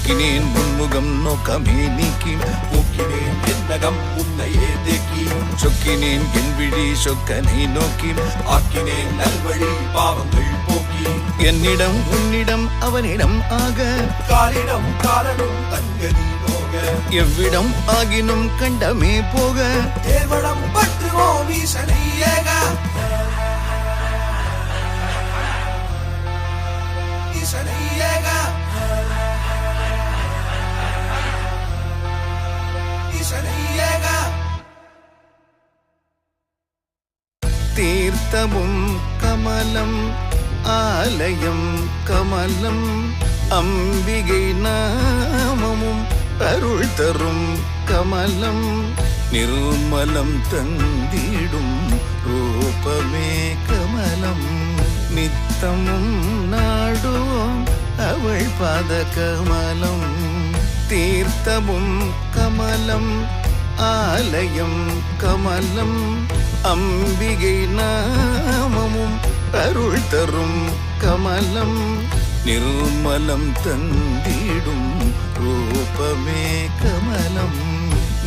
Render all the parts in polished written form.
நோக்கினேன் உன்முகம் நோக்கமே நீக்கி போக்கினேன் என்னகம் உன்னையே தேக்கி சொக்கினேன் என் விழி சொக்கனை நோக்கி ஆக்கினேன் நல்வழி பாவங்கள் போக்கி என்னிடம் உன்னிடம் அவனிடம் ஆக காலிடம் காலனும் தங்கதி நோக எவ்விடம் ஆகினும் கண்டமே போக தேர்வடம் பற்றுவோம் ஈசனை ஏக ஈசனை ஏக ஈசனை ஏக தீர்த்தமும் கமலம் ஆலயம் கமலம் அம்பிகை நாமமும் அருள் தரும் கமலம் நிர்மலம் தந்திடும் ரூபமே கமலம் நித்தமும் நாடுவோம் அவள் பாத கமலம் தீர்த்தமும் கமலம் ஆலயம் கமலம் அம்பிகை நாமமும் அருள் தரும் கமலம் நிர்மலம் தந்திடும் ரூபமே கமலம்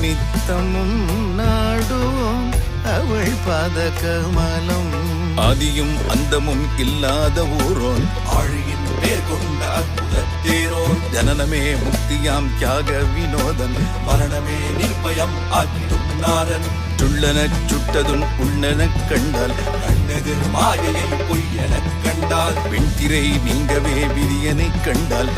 நித்தமும் நாடுவோம் அவள் பாத கமலம் ஆதியும் அந்தமும் இல்லாத ஊரோன் ஆழியின் பேர் கொண்ட அற்புத தேரோன் ஜனனமே முக்தியாம் தியாக வினோதன் மரணமே நிர்பயம் ஆக்கிடும் நாரன் சுள்ளனச் சுட்டதுன் உள்ளனக் கண்டால் கண்ணெதிர் மாயையை பொய்யெனக் கண்டால் வெண்திரை நீங்கவே விரியனைக் கண்டால்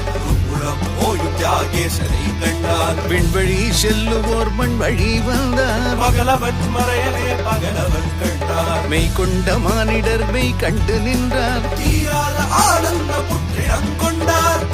புறம் ஓயும் தியாகேசனை கண்டால் விண்வழி செல்லுவோர் மண் வழி வந்தார் பகலவன் மறையவே பகலவன் கண்டார் மெய் கொண்ட மானிடர் மெய் கண்டு நின்றார் தீராத ஆனந்த புற்றிடம் கொண்டார்